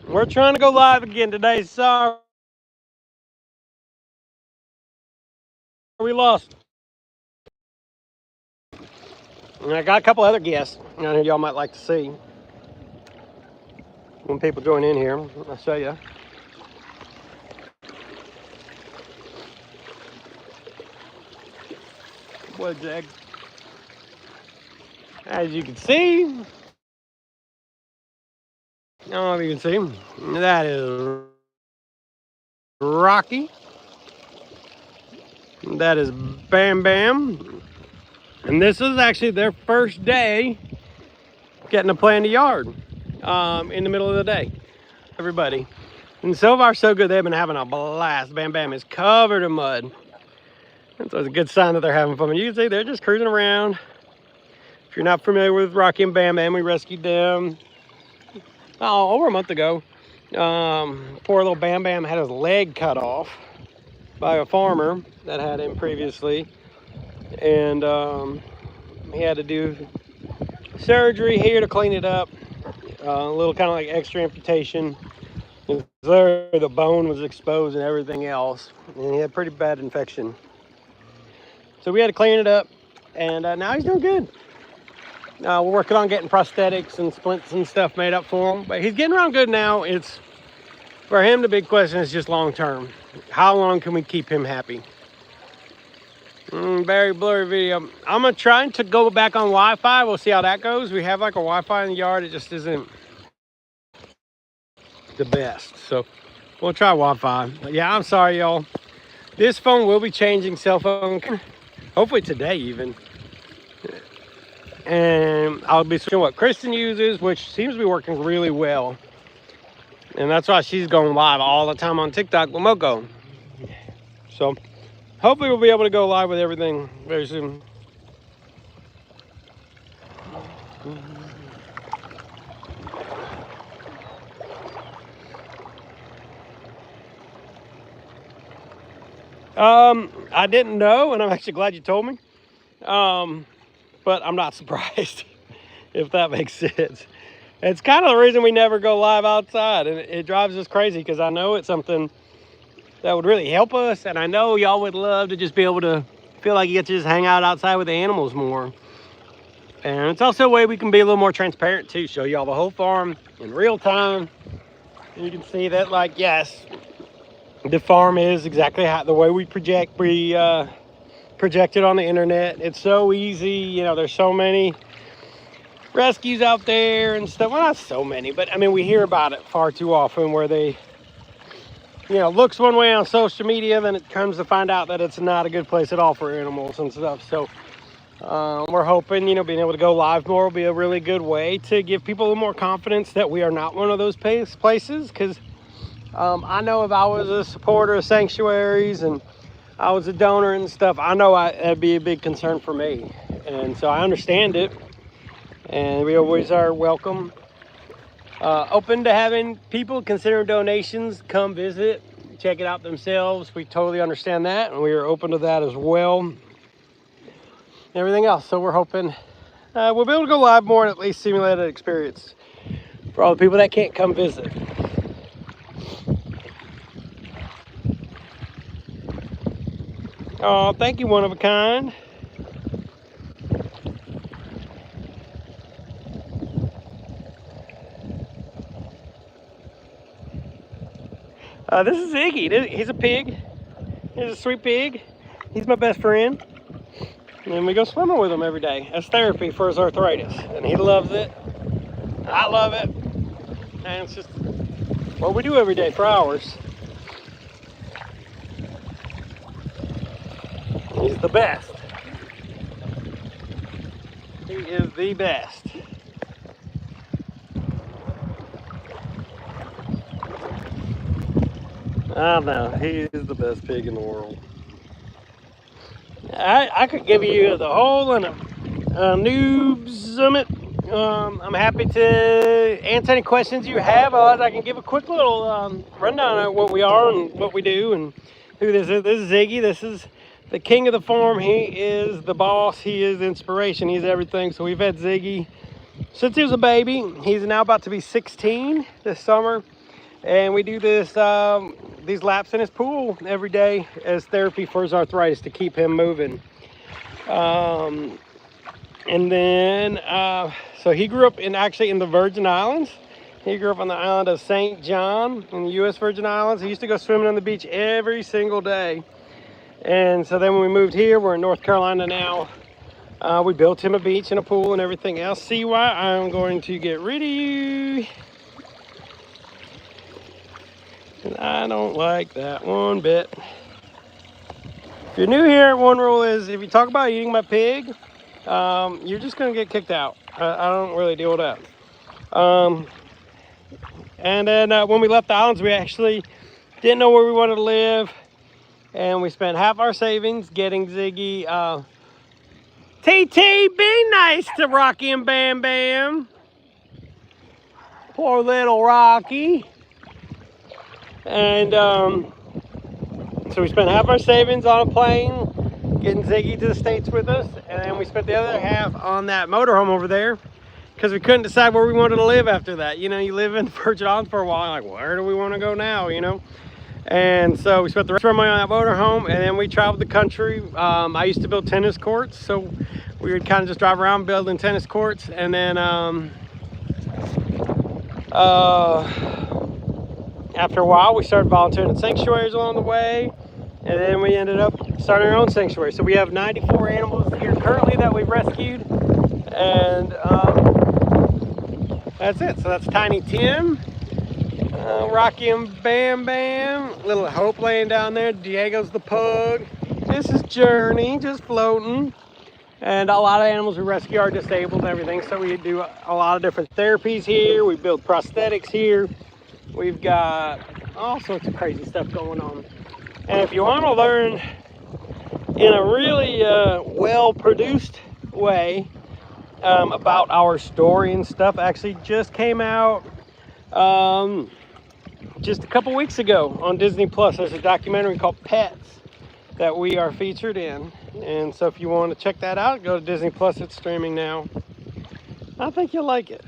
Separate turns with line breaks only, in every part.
We're trying to go live again today. Sorry, we lost. And I got a couple other guests y'all might like to see when people join in here. I'll show you. What, Jag? As you can see, I don't know if you can see, that is Rocky. That is Bam Bam. And this is actually their first day getting to play in the yard in the middle of the day. Everybody. And so far, so good. They've been having a blast. Bam Bam is covered in mud. And so it's a good sign that they're having fun. And you can see they're just cruising around. If you're not familiar with Rocky and Bam Bam, we rescued them over a month ago. Poor little Bam Bam had his leg cut off by a farmer that had him previously. And he had to do surgery here to clean it up. A little kind of like extra amputation. There, the bone was exposed and everything else. And he had pretty bad infection. So we had to clean it up. And now he's doing good. We're working on getting prosthetics and splints and stuff made up for him. But he's getting around good now. It's for him, the big question is just long term. How long can we keep him happy? Very blurry video. I'm gonna try to go back on Wi-Fi. We'll see how that goes. We have like a Wi-Fi in the yard. It just isn't the best. So we'll try Wi-Fi. But yeah, I'm sorry, y'all. This phone will be changing cell phone, hopefully today even. And I'll be switching what Kristen uses, which seems to be working really well. And that's why she's going live all the time on TikTok with Moko. So hopefully we'll be able to go live with everything very soon. I didn't know, and I'm actually glad you told me. But I'm not surprised, if that makes sense. It's kind of the reason we never go live outside, and it drives us crazy because I know it's something that would really help us, and I know y'all would love to just be able to feel like you get to just hang out outside with the animals more. And it's also a way we can be a little more transparent too, show y'all the whole farm in real time. And you can see that, like, yes, the farm is exactly how the way we project it on the internet. It's so easy, you know. There's so many rescues out there and stuff. Well, not so many, but I mean, we hear about it far too often where they, you know, looks one way on social media, then it comes to find out that it's not a good place at all for animals and stuff. So we're hoping, you know, being able to go live more will be a really good way to give people a little more confidence that we are not one of those places. Because I know if I was a supporter of sanctuaries and I was a donor and stuff, I know that'd be a big concern for me. And so I understand it. And we always are welcome. Open to having people consider donations, come visit, check it out themselves. We totally understand that, and we are open to that as well. Everything else. So we're hoping we'll be able to go live more and at least simulate an experience for all the people that can't come visit. Oh, thank you, one of a kind. This is Ziggy. He's a pig. He's a sweet pig. He's my best friend. And we go swimming with him every day. That's therapy for his arthritis. And he loves it. I love it. And it's just what we do every day for hours. He's the best. He is the best. I know, he is the best pig in the world. I could give you the whole and a noob summit. I'm happy to answer any questions you have. Otherwise, I can give a quick little rundown of what we are and what we do and who this is. This is Ziggy. This is the king of the farm. He is the boss. He is the inspiration. He's everything. So we've had Ziggy since he was a baby. He's now about to be 16 this summer. And we do these laps in his pool every day as therapy for his arthritis to keep him moving. And then, so he grew up actually in the Virgin Islands. He grew up on the island of St. John in the U.S. Virgin Islands. He used to go swimming on the beach every single day. And so then when we moved here, we're in North Carolina now. We built him a beach and a pool and everything else. See why I'm going to get rid of you. And I don't like that one bit. If you're new here, one rule is if you talk about eating my pig, you're just going to get kicked out. I don't really deal with that. And then when we left the islands, we actually didn't know where we wanted to live. And we spent half our savings getting Ziggy. TT, be nice to Rocky and Bam Bam. Poor little Rocky. And so we spent half our savings on a plane, getting Ziggy to the States with us. And then we spent the other half on that motorhome over there, because we couldn't decide where we wanted to live after that. You know, you live in the Virgin Islands for a while, like, where do we want to go now, you know? And so we spent the rest of our money on that motorhome, and then we traveled the country. I used to build tennis courts, so we would kind of just drive around building tennis courts. And then after a while, we started volunteering at sanctuaries along the way, and then we ended up starting our own sanctuary. So we have 94 animals here currently that we've rescued, and that's it. So that's Tiny Tim, Rocky and Bam Bam, little Hope laying down there, Diego's the pug. This is Journey, just floating. And a lot of animals we rescue are disabled and everything, so we do a lot of different therapies here. We build prosthetics here. We've got all sorts of crazy stuff going on. And if you want to learn in a really well-produced way about our story and stuff, actually just came out just a couple weeks ago on Disney Plus. There's a documentary called Pets that we are featured in. And so if you want to check that out, go to Disney Plus. It's streaming now. I think you'll like it.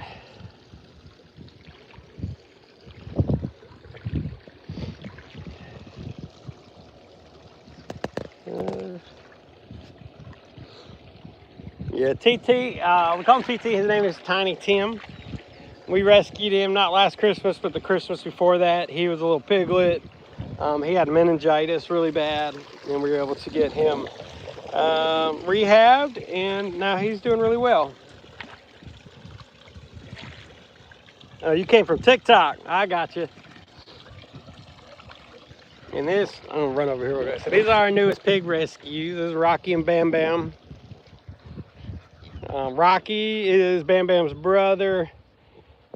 Yeah, TT, we call him TT. His name is Tiny Tim. We rescued him not last Christmas, but the Christmas before that. He was a little piglet. He had meningitis really bad, and we were able to get him rehabbed, and now he's doing really well. Oh, you came from TikTok. I got you. And this, I'm gonna run over here. So these are our newest pig rescues. This is Rocky and Bam Bam. Rocky is Bam Bam's brother,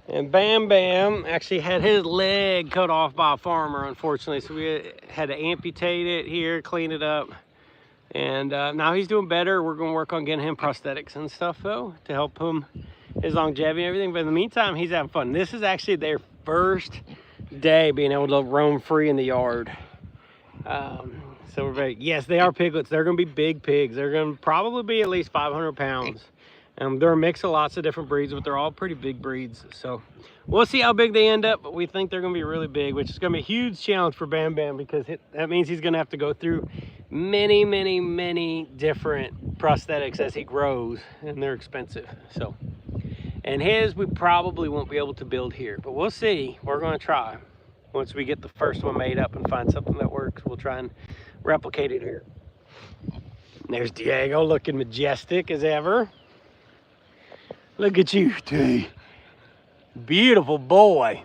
and Bam Bam actually had his leg cut off by a farmer, unfortunately. So we had to amputate it here, clean it up. And now he's doing better. We're gonna work on getting him prosthetics and stuff though, to help him, his longevity and everything. But in the meantime, he's having fun. This is actually their first day being able to roam free in the yard. So we're very, yes, they are piglets. They're gonna be big pigs. They're gonna probably be at least 500 pounds. They're a mix of lots of different breeds, but they're all pretty big breeds. So we'll see how big they end up, but we think they're gonna be really big, which is gonna be a huge challenge for Bam Bam, because that means he's gonna have to go through many, many, many different prosthetics as he grows, and they're expensive. So, and his, we probably won't be able to build here, but we'll see. We're gonna try. Once we get the first one made up and find something that works, we'll try and replicate it here. And there's Diego looking majestic as ever. Look at you, T. Beautiful boy.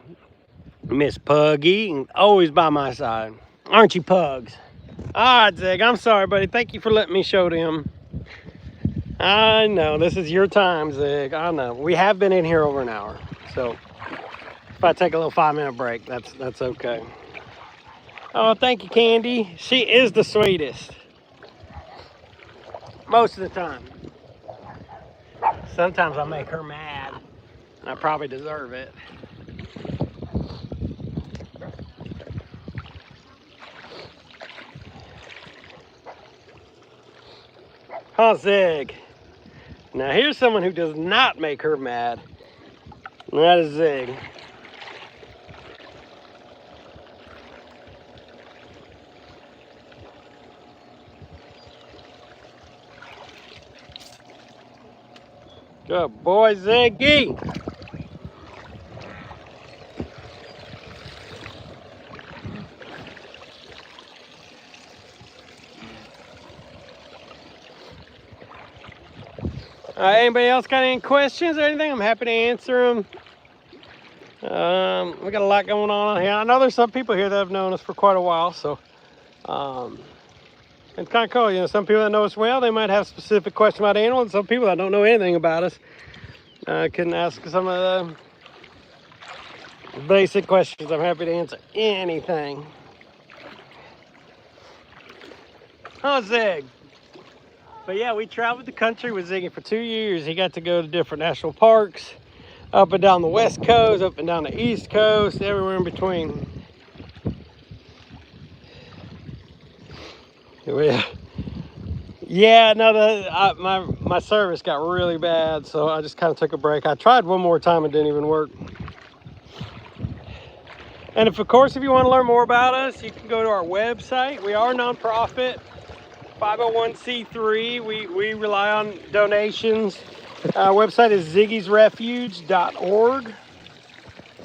Miss Puggy, always by my side. Aren't you, Pugs? All right, Zig, I'm sorry, buddy. Thank you for letting me show them. I know, this is your time, Zig. I know. We have been in here over an hour, so if I take a little 5-minute break, that's okay. Oh, thank you, Candy. She is the sweetest. Most of the time. Sometimes I make her mad, and I probably deserve it. Huh, Zig? Now here's someone who does not make her mad, and that is Zig. Good boy, Ziggy. Anybody else got any questions or anything? I'm happy to answer them. We got a lot going on here. I know there's some people here that have known us for quite a while, so it's kind of cool. You know, some people that know us well, they might have specific questions about animals, and some people that don't know anything about us can ask some of the basic questions. I'm happy to answer anything. Oh, Zig. But yeah, we traveled the country with Ziggy for 2 years. He got to go to different national parks, up and down the West Coast, up and down the East Coast, everywhere in between. Yeah, no, my service got really bad, so I just kind of took a break. I tried one more time, it didn't even work. And of course, if you want to learn more about us, you can go to our website. We are a nonprofit, 501c3. We rely on donations. Our website is ziggysrefuge.org.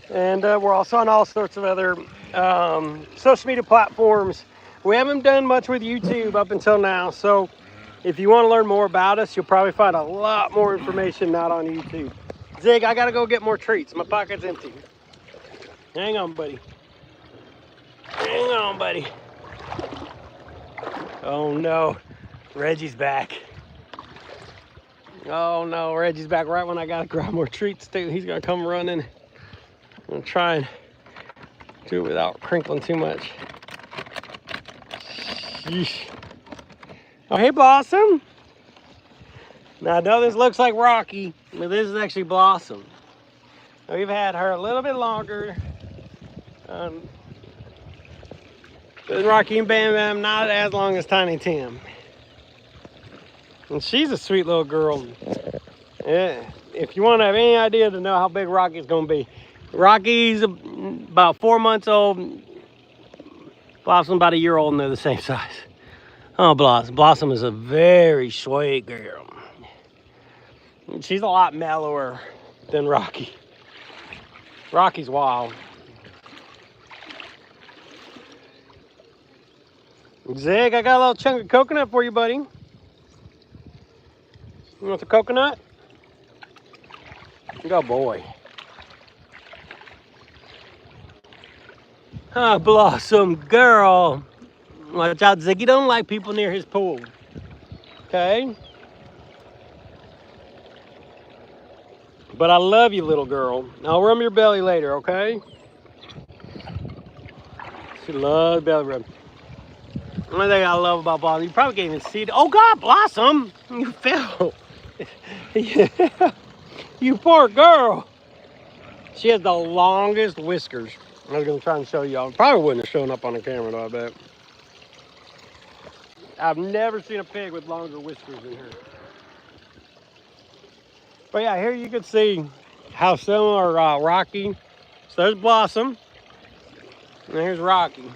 And we're also on all sorts of other social media platforms. We haven't done much with YouTube up until now, so if you want to learn more about us, you'll probably find a lot more information not on YouTube. Zig, I gotta go get more treats. My pocket's empty. Hang on, buddy. Hang on, buddy. Oh no, Reggie's back. Oh no, Reggie's back right when I gotta grab more treats too. He's gonna come running. I'm gonna try and do it without crinkling too much. Sheesh. Oh, hey, Blossom. Now, I know this looks like Rocky, but this is actually Blossom. Now, we've had her a little bit longer. But Rocky and Bam Bam, not as long as Tiny Tim. And she's a sweet little girl. Yeah. If you want to have any idea to know how big Rocky's going to be, Rocky's about 4 months old. Blossom about a year old, and they're the same size. Oh, Blossom. Blossom is a very sweet girl. She's a lot mellower than Rocky. Rocky's wild. Zig, I got a little chunk of coconut for you, buddy. You want the coconut? Good boy. Ah, Blossom girl. Watch out, Ziggy don't like people near his pool. Okay? But I love you, little girl. I'll rub your belly later, okay? She loves belly rub. One thing I love about Blossom, you probably can't even see it. Oh God, Blossom! You fell. Yeah. You poor girl. She has the longest whiskers. I was gonna try and show y'all. Probably wouldn't have shown up on the camera though, I bet. I've never seen a pig with longer whiskers than her. But yeah, here you can see how similar Rocky. So there's Blossom, and here's Rocky.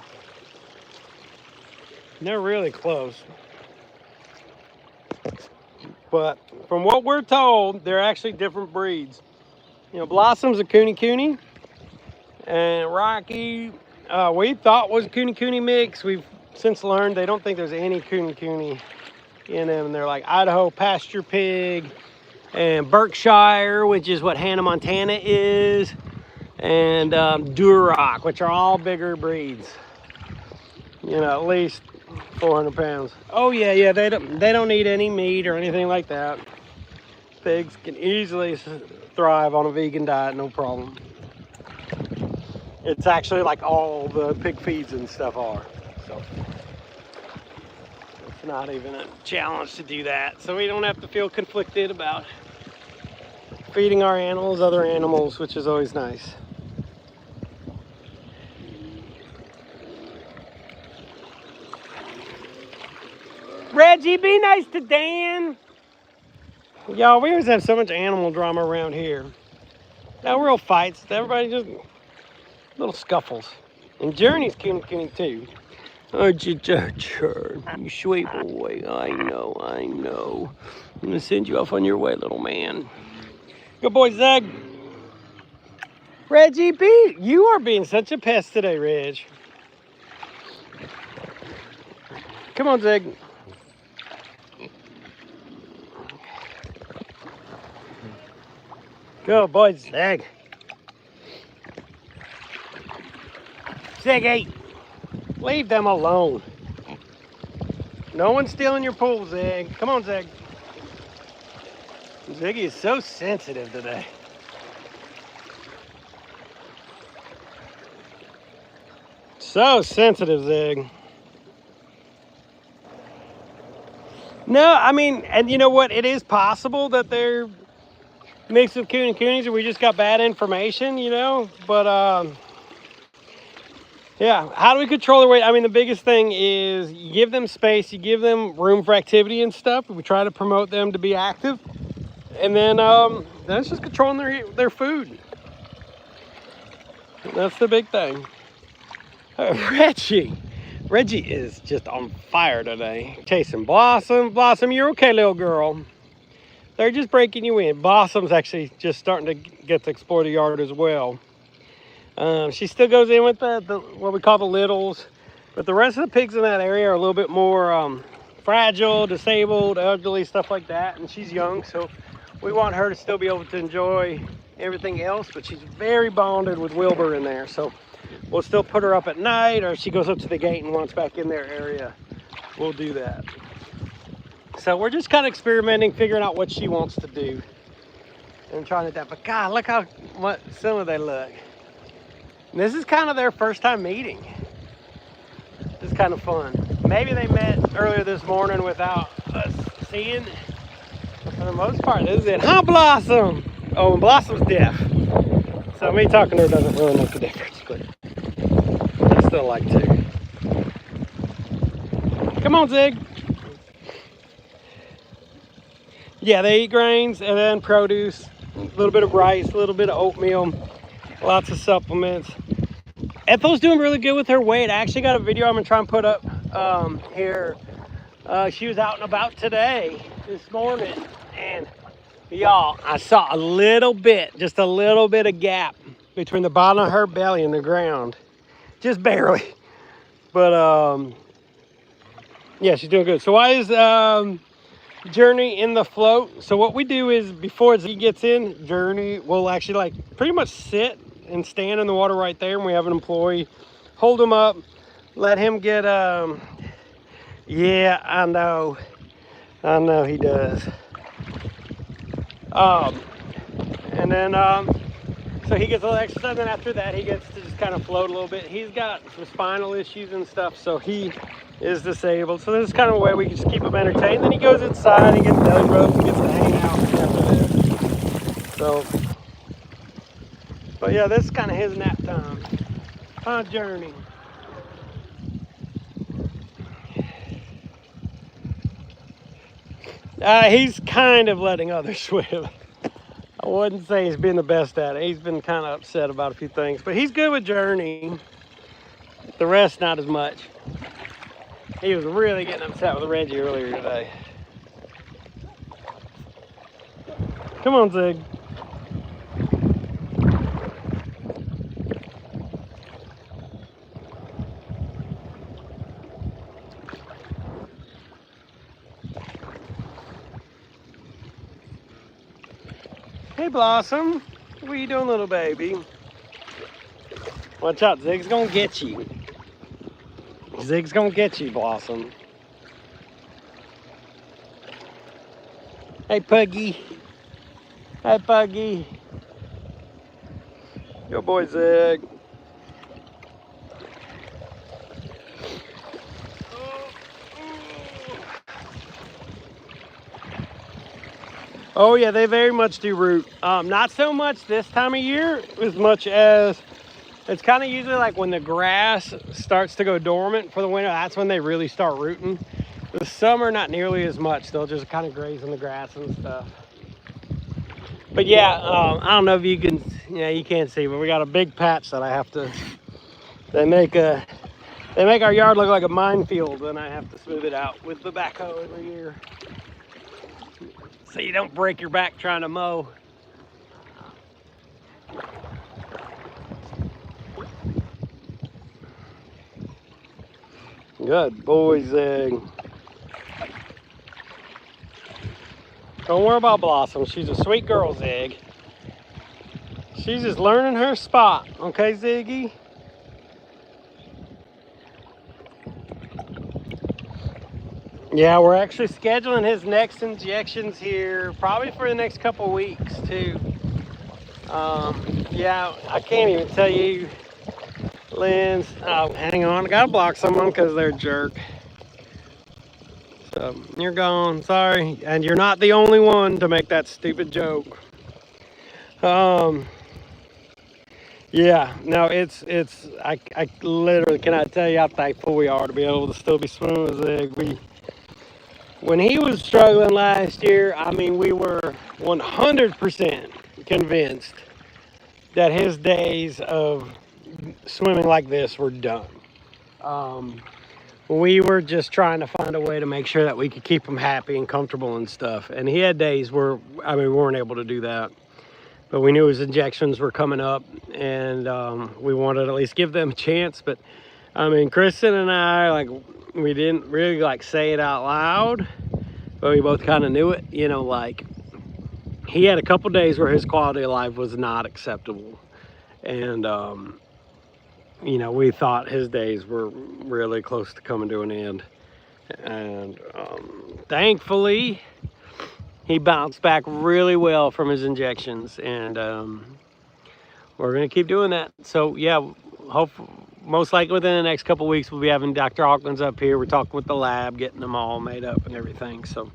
They're really close. But from what we're told, they're actually different breeds. You know, Blossom's a Cooney, and Rocky, we thought was a Cooney mix. We've since learned they don't think there's any Cooney in them. And they're like Idaho pasture pig and Berkshire, which is what Hannah Montana is, and Duroc, which are all bigger breeds. You know, at least 400 pounds. Oh yeah, they don't need any meat or anything like that. Pigs can easily thrive on a vegan diet, no problem. It's actually like all the pig feeds and stuff are. So it's not even a challenge to do that. So we don't have to feel conflicted about feeding our animals other animals, which is always nice. Reggie, be nice to Dan. Y'all, we always have so much animal drama around here. No real fights. Everybody just little scuffles. And Journey's Cooney too. Oh, you sweet boy. I know. I'm gonna send you off on your way, little man. Good boy, Zeg. Reggie B, you are being such a pest today, Reg. Come on, Zeg. Good boy, Zeg. Ziggy, leave them alone. No one's stealing your pool, Zeg. Come on, Zeg. Ziggy is so sensitive today. So sensitive, Zeg. No, I mean, and you know what? It is possible that they're mixed with coon and coonies and we just got bad information, you know? But, yeah, how do we control their weight? I mean, the biggest thing is you give them space, you give them room for activity and stuff. We try to promote them to be active. And then it's just controlling their food. That's the big thing. Reggie is just on fire today. Chasing Blossom. Blossom, you're okay, little girl. They're just breaking you in. Blossom's actually just starting to get to explore the yard as well. She still goes in with the what we call the littles, but the rest of the pigs in that area are a little bit more fragile, disabled, elderly, stuff like that. And she's young, so we want her to still be able to enjoy everything else, but she's very bonded with Wilbur in there. So we'll still put her up at night, or if she goes up to the gate and wants back in their area, we'll do that. So we're just kind of experimenting, figuring out what she wants to do and trying to adapt. But God, look how similar they look. And this is kind of their first time meeting. It's kind of fun. Maybe they met earlier this morning without us seeing. But for the most part, this is it. Huh, Blossom? Oh, and Blossom's deaf. So me talking to her doesn't really make a difference, but I still like to. Come on, Zig. Yeah, they eat grains and then produce, a little bit of rice, a little bit of oatmeal, lots of supplements. Ethel's doing really good with her weight. I actually got a video I'm gonna try and put up here. She was out and about today, this morning, and y'all, I saw a little bit, just a little bit of gap between the bottom of her belly and the ground. Just barely. But yeah, she's doing good. So why is Journey in the float? So what we do is before he gets in, Journey will actually like pretty much sit and stand in the water right there, and we have an employee hold him up, let him get yeah, I know he does. And then so he gets a little exercise, and after that he gets to just kind of float a little bit. He's got some spinal issues and stuff, so he is disabled. So this is kind of a way we can just keep him entertained. Then he goes inside, he gets belly rubs, and gets to hang out after this. So, but yeah, this is kind of his nap time. Huh, Journey? He's kind of letting others swim. I wouldn't say he's been the best at it. He's been kind of upset about a few things, but he's good with Journey. The rest, not as much. He was really getting upset with Reggie earlier today. Come on, Zig. Hey, Blossom. What are you doing, little baby? Watch out, Zig's gonna get you. Zig's gonna get you, Blossom. Hey, Puggy. Hey, Puggy. Good boy, Zig. Oh yeah, they very much do root. Not so much this time of year as much as it's kind of usually like when the grass starts to go dormant for the winter. That's when they really start rooting. The summer, not nearly as much. They'll just kind of graze in the grass and stuff. But yeah, I don't know if you can, yeah, you can't see, but we got a big patch that I have to, they make our yard look like a minefield, and I have to smooth it out with the backhoe every year. So you don't break your back trying to mow. Good boy, Zig. Don't worry about Blossom. She's a sweet girl, Zig. She's just learning her spot. Okay, Ziggy? Yeah, we're actually scheduling his next injections here, probably for the next couple weeks, too. Yeah, I can't even tell you, Lynn's. Oh, hang on. I gotta block someone because they're a jerk. So, you're gone. Sorry. And you're not the only one to make that stupid joke. Yeah, no, I literally cannot tell you how thankful we are to be able to still be swimming with Zig. When he was struggling last year, I mean, we were 100% convinced that his days of swimming like this were done. We were just trying to find a way to make sure that we could keep him happy and comfortable and stuff. And he had days where, I mean, we weren't able to do that. But we knew his injections were coming up, and we wanted to at least give them a chance. But I mean, Kristen and I, like, we didn't really like say it out loud, but we both kind of knew it. You know, like, he had a couple days where his quality of life was not acceptable, and you know, we thought his days were really close to coming to an end. And thankfully, he bounced back really well from his injections, and we're gonna keep doing that. So yeah, most likely within the next couple weeks we'll be having Dr. Hawkins up here. We're talking with the lab, getting them all made up and everything. So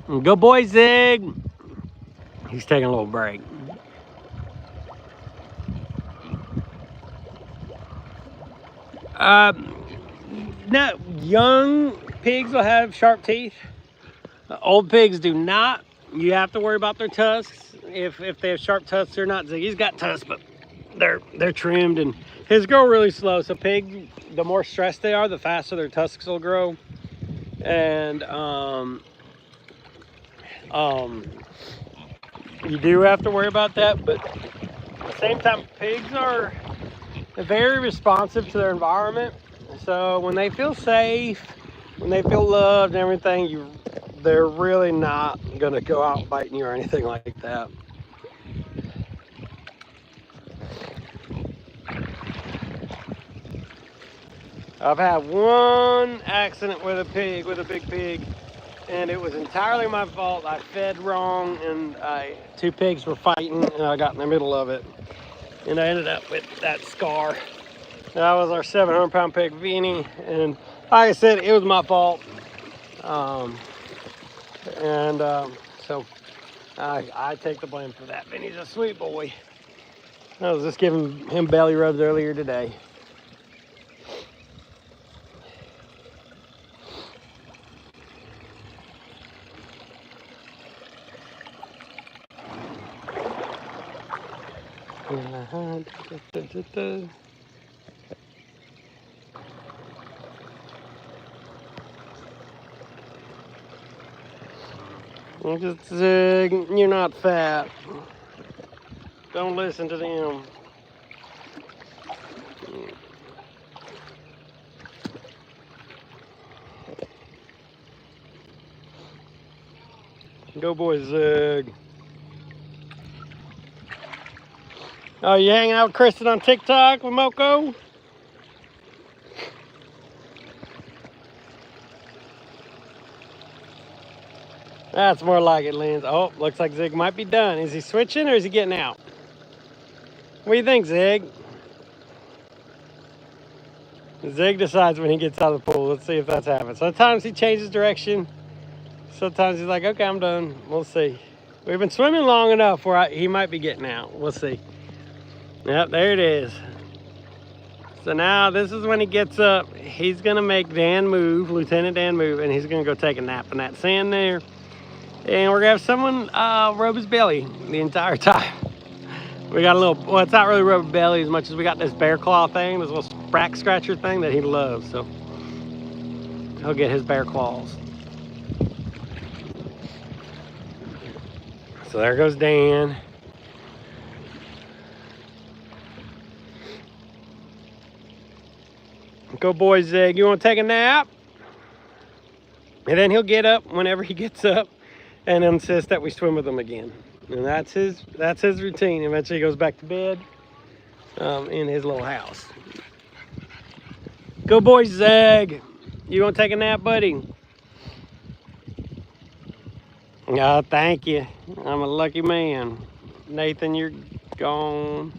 good boy, Zig. He's taking a little break. Not young pigs will have sharp teeth. Old pigs do not. You have to worry about their tusks. If they have sharp tusks, they're not. Ziggy's got tusks, but they're trimmed, and his grow really slow. So pig, the more stressed they are, the faster their tusks will grow. And you do have to worry about that, but at the same time, pigs are very responsive to their environment. So when they feel safe, when they feel loved and everything, they're really not gonna go out biting you or anything like that. I've had one accident with a big pig, and it was entirely my fault. I fed wrong, and two pigs were fighting, and I got in the middle of it, and I ended up with that scar. That was our 700-pound pig, Beanie, and like I said, it was my fault. So I take the blame for that. Vinny's a sweet boy. I was just giving him belly rubs earlier today. Just Zig, you're not fat. Don't listen to them. Go boy, Zig. Oh, you hanging out with Kristen on TikTok with Moko? That's more like it, Lance. Oh, looks like Zig might be done. Is he switching or is he getting out? What do you think, Zig? Zig decides when he gets out of the pool. Let's see if that's happening. Sometimes he changes direction. Sometimes he's like, okay, I'm done. We'll see. We've been swimming long enough where he might be getting out. We'll see. Yep, there it is. So now this is when he gets up. He's going to make Dan move, Lieutenant Dan move, and he's going to go take a nap in that sand there. And we're going to have someone rub his belly the entire time. We got a little, well, it's not really rub belly as much as we got this bear claw thing, this little sprack scratcher thing that he loves. So he'll get his bear claws. So there goes Dan. Go boy, Zig. You want to take a nap? And then he'll get up whenever he gets up and insist that we swim with him again. And that's his routine. Eventually he goes back to bed in his little house. Go boy, Zig. You want to take a nap, buddy? Oh, thank you. I'm a lucky man. Nathan, you're gone.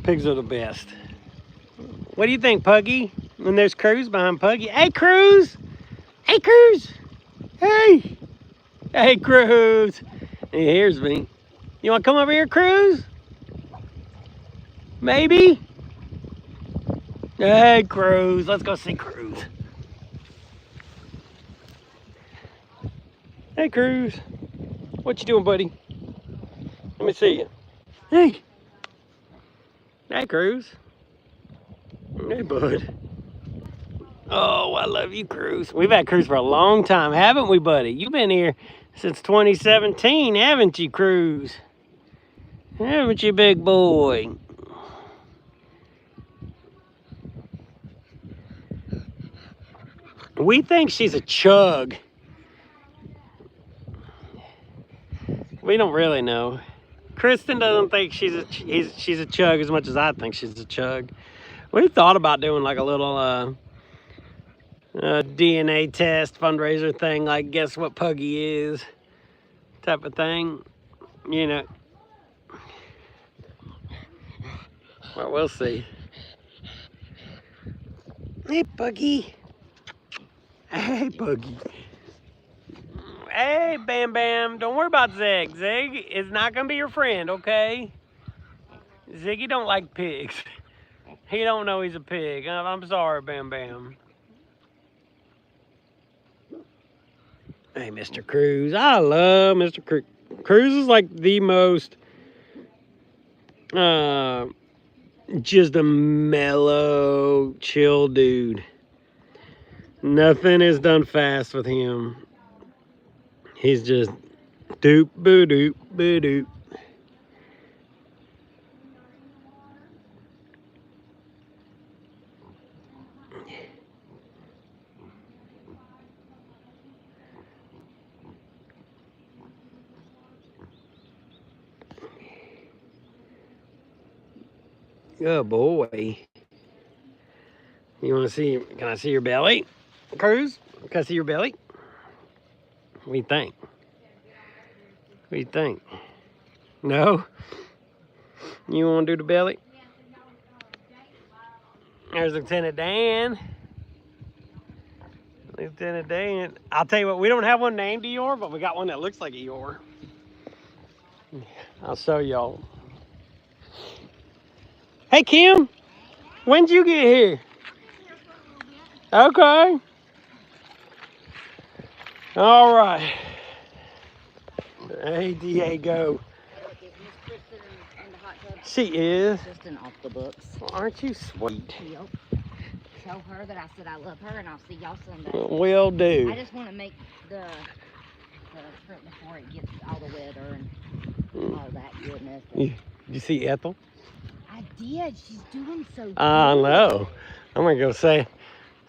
Pigs are the best. What do you think, Puggy? And there's Cruz behind Puggy. Hey, Cruz! Hey, Cruz! Hey! Hey, Cruz! He hears me. You want to come over here, Cruz? Maybe? Hey, Cruz. Let's go see Cruz. Hey, Cruz. What you doing, buddy? Let me see you. Hey! Hey, Cruz. Hey, bud. Oh, I love you, Cruz. We've had Cruz for a long time, haven't we, buddy? You've been here since 2017, haven't you, Cruz? Haven't you, big boy? We think she's a chug. We don't really know. Kristen doesn't think she's a chug as much as I think she's a chug. We thought about doing like a little DNA test fundraiser thing, like guess what Puggy is type of thing, you know. Well, we'll see. Hey, Puggy. Hey, Puggy. Hey, Bam Bam. Don't worry about Zig. Zig is not going to be your friend, okay? Ziggy don't like pigs. He don't know he's a pig. I'm sorry, Bam Bam. Hey, Mr. Cruz. I love Mr. Cruz. Cruz is like the most, just a mellow, chill dude. Nothing is done fast with him. He's just doop, boo doop, boo doop. Oh boy. You want to see, can I see your belly? Cruz, can I see your belly? What do you think? What do you think? No? You want to do the belly? There's Lieutenant Dan. Lieutenant Dan. I'll tell you what, we don't have one named Eeyore, but we got one that looks like Eeyore. I'll show y'all. Hey, Kim. When'd you get here? Okay. All right. Hey, Diego. She is.
Just an off the books.
Well, aren't you sweet?
Yep. Tell her that I said I love her, and I'll see y'all Sunday.
Will do.
I just want to make the trip before it gets all the weather and all that goodness.
You see Ethel?
I did. She's doing so good.
I know. I'm gonna go show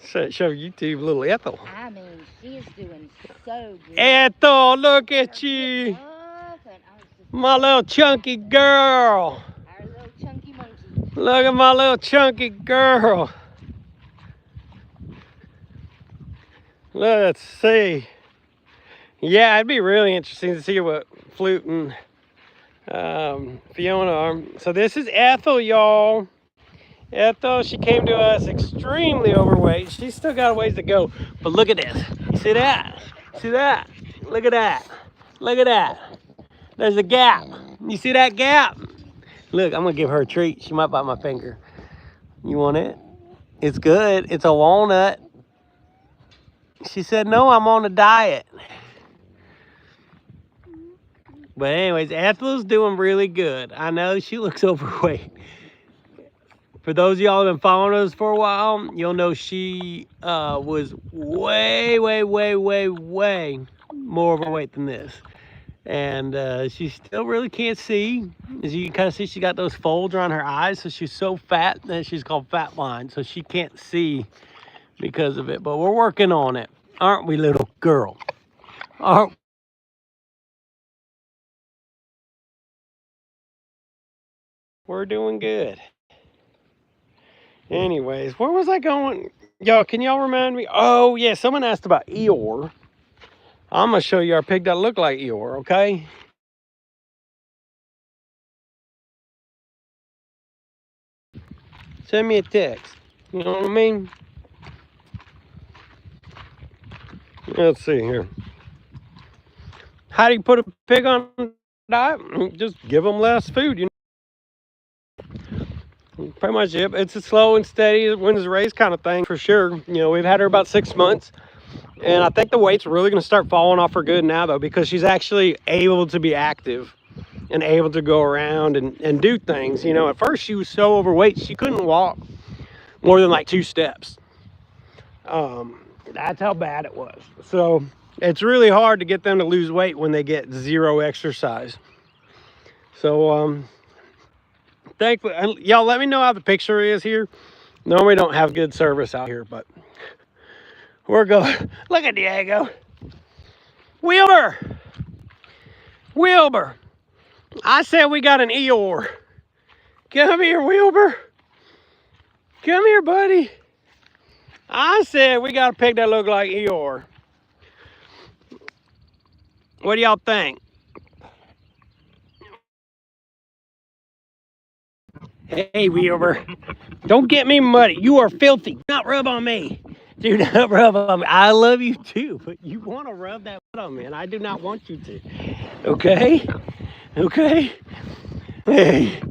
YouTube little Ethel.
I mean, she is doing so good.
Ethel, look at you. My little chunky girl.
Our little chunky monkey.
Look at my little chunky girl. Let's see. Yeah, it'd be really interesting to see what Flute and Fiona are. So this is Ethel, y'all. Ethel, she came to us extremely overweight. She's still got a ways to go. But look at this. You see that? See that? Look at that. Look at that. There's a gap. You see that gap? Look, I'm gonna give her a treat. She might bite my finger. You want it? It's good. It's a walnut. She said, no, I'm on a diet. But anyways, Ethel's doing really good. I know she looks overweight. For those of y'all that have been following us for a while, you'll know she was way more overweight than this. And she still really can't see. As you can kind of see, she got those folds around her eyes, so she's so fat that she's called fat line, so she can't see because of it. But we're working on it, aren't we, little girl? Aren't we're doing good. Anyways, where was I going? Y'all, can y'all remind me? Oh, yeah, someone asked about Eeyore. I'm going to show you our pig that look like Eeyore, okay? Send me a text. You know what I mean? Let's see here. How do you put a pig on a diet? Just give them less food, you know? Pretty much it. It's a slow and steady wins the race kind of thing for sure. You know, we've had her about 6 months. And I think the weight's really going to start falling off her good now, though, because she's actually able to be active and able to go around and do things. You know, at first she was so overweight, she couldn't walk more than like 2 steps. That's how bad it was. So it's really hard to get them to lose weight when they get 0 exercise. So, thankfully, y'all let me know how the picture is here. Normally don't have good service out here, but we're going. Look at Diego. Wilbur. Wilbur. I said we got an Eeyore. Come here, Wilbur. Come here, buddy. I said we got a pig that look like Eeyore. What do y'all think? Hey, Wilbur. Don't get me muddy. You are filthy. Do not rub on me. Do not rub on me. I love you too, but you want to rub that on me, and I do not want you to. Okay? Okay? Hey.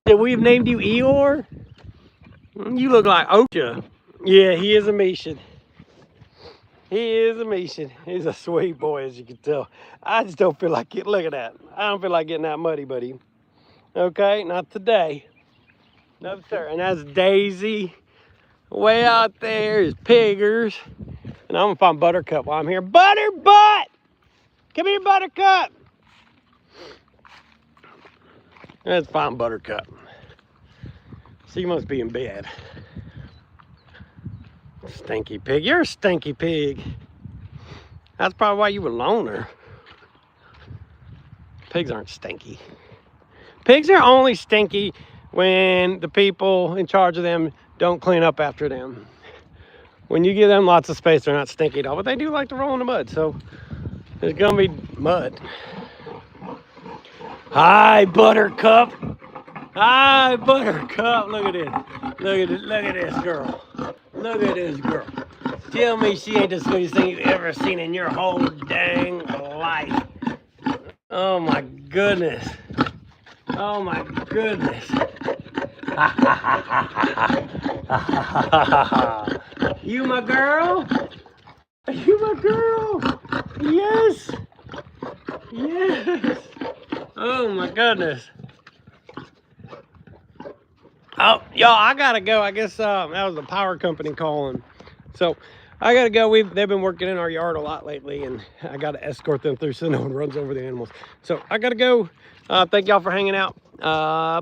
We've named you Eeyore? You look like Ocha. Yeah, he is a Meshan. He is a Meshan. He's a sweet boy, as you can tell. I just don't feel like it. Look at that. I don't feel like getting that muddy, buddy. Okay, not today. No, sir. And that's Daisy. Way out there is Piggers. And I'm going to find Buttercup while I'm here. Butterbutt! Come here, Buttercup. Let's find Buttercup. She must be in bed. Stinky pig. You're a stinky pig. That's probably why you were loner. Pigs aren't stinky. Pigs are only stinky when the people in charge of them don't clean up after them. When you give them lots of space, they're not stinky at all. But they do like to roll in the mud, so there's gonna be mud. Hi, Buttercup. Hi, Buttercup. Look at this. Look at this. Look at this girl. Look at this girl. Tell me she ain't the sweetest thing you've ever seen in your whole dang life. Oh my goodness. Oh my goodness. You my girl? You my girl? Yes. Yes. Oh my goodness. Oh, y'all, I gotta go. I guess that was the power company calling. So I gotta go. They've been working in our yard a lot lately, and I gotta escort them through so no one runs over the animals. So I gotta go. Thank y'all for hanging out. Bye.